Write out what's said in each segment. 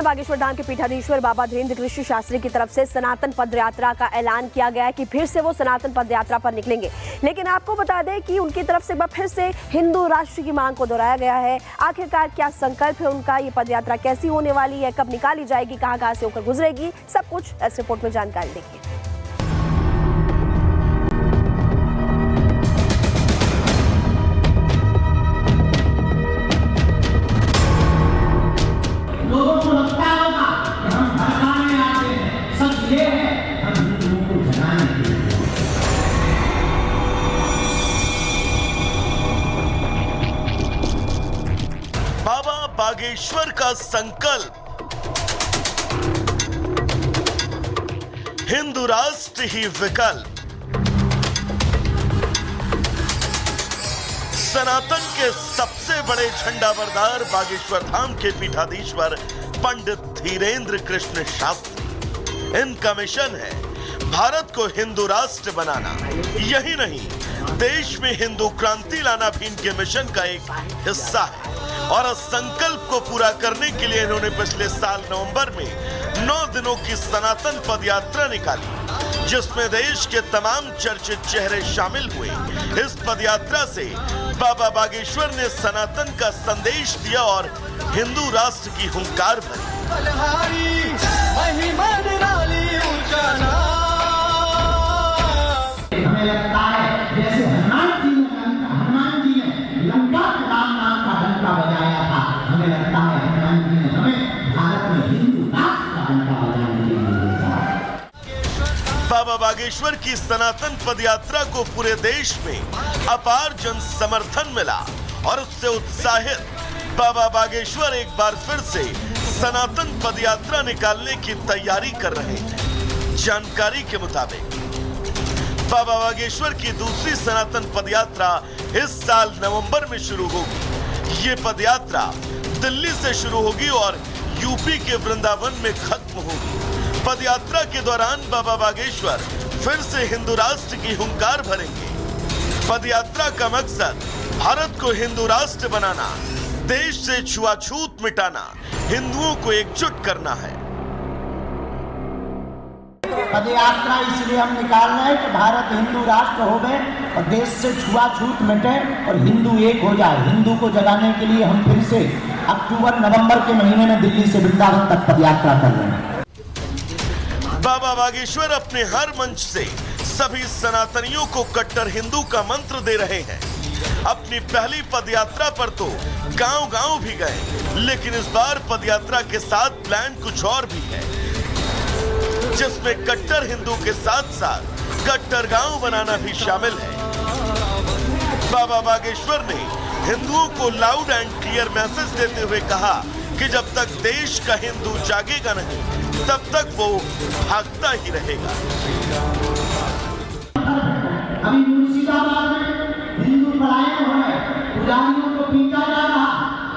बागेश्वर धाम के पीठाधीश्वर बाबा धीरेन्द्र कृष्ण शास्त्री की तरफ से सनातन पद यात्रा का ऐलान किया गया है कि फिर से वो सनातन पद यात्रा पर निकलेंगे। लेकिन आपको बता दें कि उनकी तरफ से एक बार फिर से हिंदू राष्ट्र की मांग को दोहराया गया है। आखिरकार क्या संकल्प है उनका, ये पद यात्रा कैसी होने वाली है, कब निकाली जाएगी, कहां से होकर गुजरेगी, सब कुछ इस रिपोर्ट में जानकारी देखिए। बाबा बागेश्वर का संकल्प, हिंदू राष्ट्र ही विकल्प। सनातन के सबसे बड़े झंडाबरदार बागेश्वर धाम के पीठाधीश्वर पंडित धीरेन्द्र कृष्ण शास्त्री, इनका मिशन है भारत को हिंदू राष्ट्र बनाना। यही नहीं, देश में हिंदू क्रांति लाना भी इनके मिशन का एक हिस्सा है। और इस संकल्प को पूरा करने के लिए इन्होंने पिछले साल नवंबर में 9 दिनों की सनातन पद यात्रा निकाली, जिसमें देश के तमाम चर्चित चेहरे शामिल हुए। इस पद यात्रा से बाबा बागेश्वर ने सनातन का संदेश दिया और हिंदू राष्ट्र की हुंकार भरी। हमें लगता है जैसे हनुमान जी ने लंका के राम नाम का डंका बजाया था, हमें लगता है हनुमान जी ने हमें भारत में हिंदू राष्ट्र का डंका बजाने के लिए भेजा। बाबा बागेश्वर की सनातन पद यात्रा को पूरे देश में अपार जन समर्थन मिला और उससे उत्साहित बाबा बागेश्वर एक बार फिर से सनातन पद यात्रा निकालने की तैयारी कर रहे हैं। जानकारी के मुताबिक बाबा बागेश्वर की दूसरी सनातन पद यात्रा इस साल नवंबर में शुरू होगी। ये पद यात्रा दिल्ली से शुरू होगी और यूपी के वृंदावन में खत्म होगी। पद यात्रा के दौरान बाबा बागेश्वर फिर से हिंदू राष्ट्र की हुंकार भरेंगे। पद यात्रा का मकसद भारत को हिंदू राष्ट्र बनाना, देश से छुआछूत मिटाना, हिंदुओं को एकजुट करना है। पद यात्रा इसलिए हम निकाल रहे हैं कि भारत हिंदू राष्ट्र हो गए और देश से छुआछूत मिटे और हिंदू एक हो जाए। हिंदू को जगाने के लिए हम फिर से अक्टूबर नवंबर के महीने में दिल्ली से वृंदावन तक पद यात्रा कर रहे हैं। बाबा बागेश्वर अपने हर मंच से सभी सनातनियों को कट्टर हिंदू का मंत्र दे रहे हैं। अपनी पहली पद यात्रा पर तो गांव-गांव भी गए, लेकिन इस बार पद यात्रा के साथ प्लान कुछ और भी है, जिसमें कट्टर हिंदू के साथ साथ कट्टर गांव बनाना भी शामिल है। बाबा बागेश्वर ने हिंदुओं को लाउड एंड क्लियर मैसेज देते हुए कहा कि जब तक देश का हिंदू जागेगा नहीं, तब तक वो भागता ही रहेगा। अभी मुर्शिदाबाद में हिंदू पलायन हो रहे, पुजारियों को पीटा जा रहा।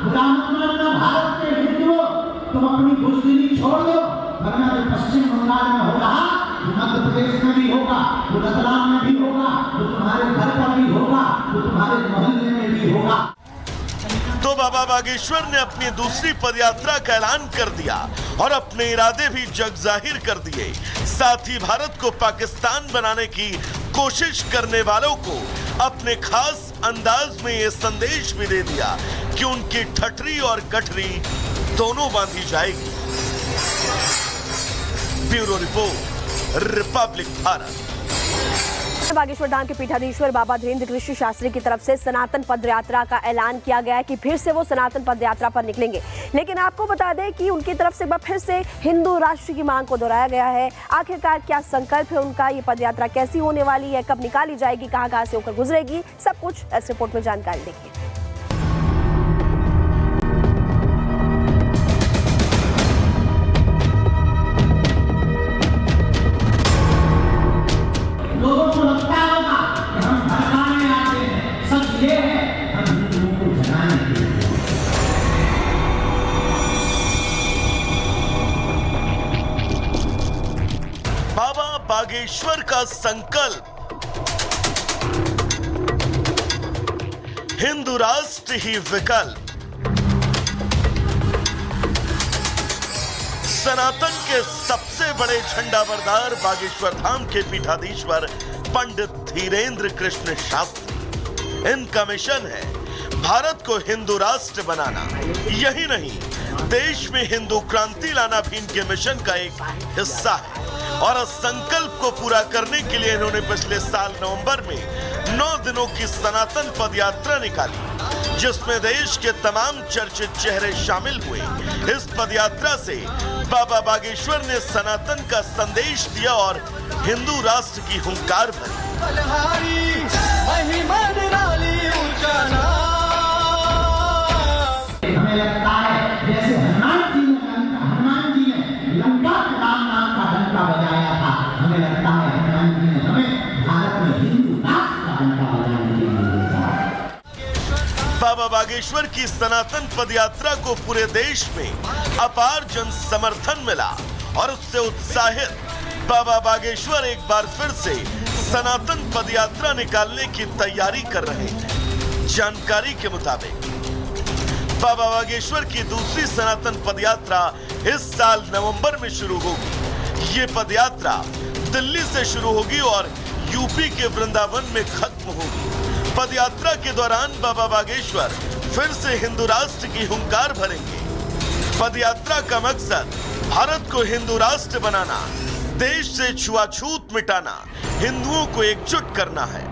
खुदा मतलब भारत के हिंदुओं, तुम अपनी बुजदिली छोड़ दो, वरना जो पश्चिम बंगाल में हो रहा, मध्य प्रदेश में भी होगा, वो रतलाम में भी होगा, वो तुम्हारे घर पर भी होगा, वो तुम्हारे मोहल्ले में भी होगा। तो बाबा बागेश्वर ने अपनी दूसरी पदयात्रा का ऐलान कर दिया और अपने इरादे भी जग जाहिर कर दिए। साथ ही भारत को पाकिस्तान बनाने की कोशिश करने वालों को अपने खास अंदाज में ये संदेश भी दे दिया कि उनकी ठठरी और गठरी दोनों बांधी जाएगी। Bureau report, Republic Bharat. Bageshwar Dham के पीठाधीश्वर बाबा धीरेन्द्र कृष्ण शास्त्री की तरफ से सनातन पद यात्रा का ऐलान किया गया है कि फिर से वो सनातन पद यात्रा पर निकलेंगे। लेकिन आपको बता दें कि उनकी तरफ से एक बार फिर से हिंदू राष्ट्र की मांग को दोहराया गया है। आखिरकार क्या संकल्प है उनका, ये पद यात्रा कैसी होने वाली है, कब निकाली जाएगी, कहां से होकर गुजरेगी, सब कुछ इस रिपोर्ट में जानकारी देखिए। बाबा बागेश्वर का संकल्प, हिंदू राष्ट्र ही विकल्प। सनातन के सबसे बड़े झंडाबरदार बागेश्वर धाम के पीठाधीश्वर पंडित धीरेन्द्र कृष्ण शास्त्री। इनका मिशन है भारत को हिंदू राष्ट्र बनाना। यही नहीं, देश में हिंदू क्रांति लाना भी इनके मिशन का एक हिस्सा है। और इस संकल्प को पूरा करने के लिए इन्होंने पिछले साल नवंबर में 9 दिनों की सनातन पदयात्रा निकाली, जिसमें देश के तमाम चर्चित चेहरे शामिल हुए। इस पदयात्रा से बाबा बागेश्वर ने सनातन का संदेश दिया और हिंदू राष्ट्र की हुंकार भरी। हमें लगता है जैसे हनुमान जी ने लंका के राम नाम का डंका बजाया था, हमें लगता है हनुमान जी ने हमें भारत में हिंदू राष्ट्र का डंका बजाने के लिए भेजा। बाबा बागेश्वर की सनातन पदयात्रा को पूरे देश में अपार जन समर्थन मिला और उससे उत्साहित बाबा बागेश्वर एक बार फिर से सनातन पदयात्रा निकालने की तैयारी कर रहे थे। जानकारी के मुताबिक बाबा बागेश्वर की दूसरी सनातन पदयात्रा इस साल नवंबर में शुरू होगी। ये पदयात्रा दिल्ली से शुरू होगी और यूपी के वृंदावन में खत्म होगी। पदयात्रा के दौरान बाबा बागेश्वर फिर से हिंदू राष्ट्र की हुंकार भरेंगे। पदयात्रा का मकसद भारत को हिंदू राष्ट्र बनाना, देश से छुआछूत मिटाना, हिंदुओं को एकजुट करना है।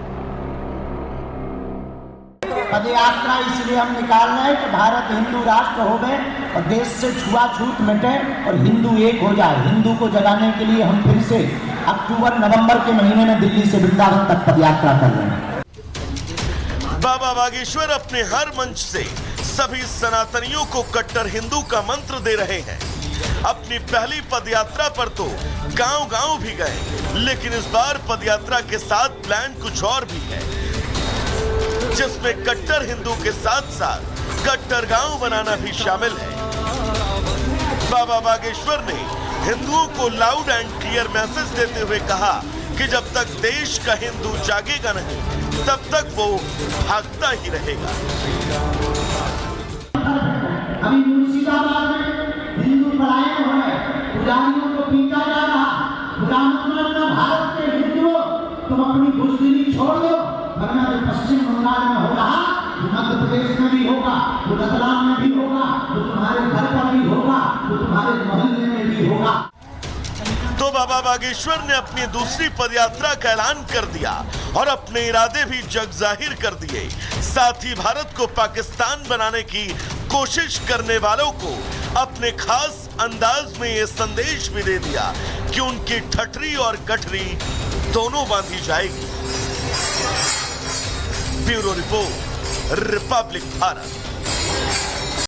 पदयात्रा इसलिए हम निकाल रहे हैं कि भारत हिंदू राष्ट्र हो गए और देश से छुआछूत मिटे और हिंदू एक हो जाए। हिंदू को जगाने के लिए हम फिर से अक्टूबर नवंबर के महीने में दिल्ली से वृंदावन तक पदयात्रा कर रहे हैं। बाबा बागेश्वर अपने हर मंच से सभी सनातनियों को कट्टर हिंदू का मंत्र दे रहे हैं। अपनी पहली पदयात्रा पर तो गांव-गांव भी गए, लेकिन इस बार पदयात्रा के साथ प्लान कुछ और भी है, जिसमें कट्टर हिंदू के साथ साथ कट्टर गांव बनाना भी शामिल है। बाबा बागेश्वर ने हिंदुओं को लाउड एंड क्लियर मैसेज देते हुए कहा कि जब तक देश का हिंदू जागेगा नहीं, तब तक वो भागता ही रहेगा। अभी मुर्शिदाबाद में हिंदू पलायन हो रहे, पुजारियों को पीटा जा रहा। बुरा मतलब न भारत के हिंदुओं, तुम अपनी बुजदिली छोड़ दो, वरना जो पश्चिम बंगाल में हो रहा, मध्य प्रदेश में भी होगा, वो रतलाम में भी होगा, वो तुम्हारे घर पर भी होगा, वो तुम्हारे मोहल्ले में भी होगा। तो बाबा बागेश्वर ने अपनी दूसरी पदयात्रा का ऐलान कर दिया और अपने इरादे भी जग जाहिर कर दिए। साथ ही भारत को पाकिस्तान बनाने की कोशिश करने वालों को अपने खास अंदाज में ये संदेश भी दे दिया कि उनकी ठठरी और गठरी दोनों बांधी जाएगी। Bureau report, Republic Bharat.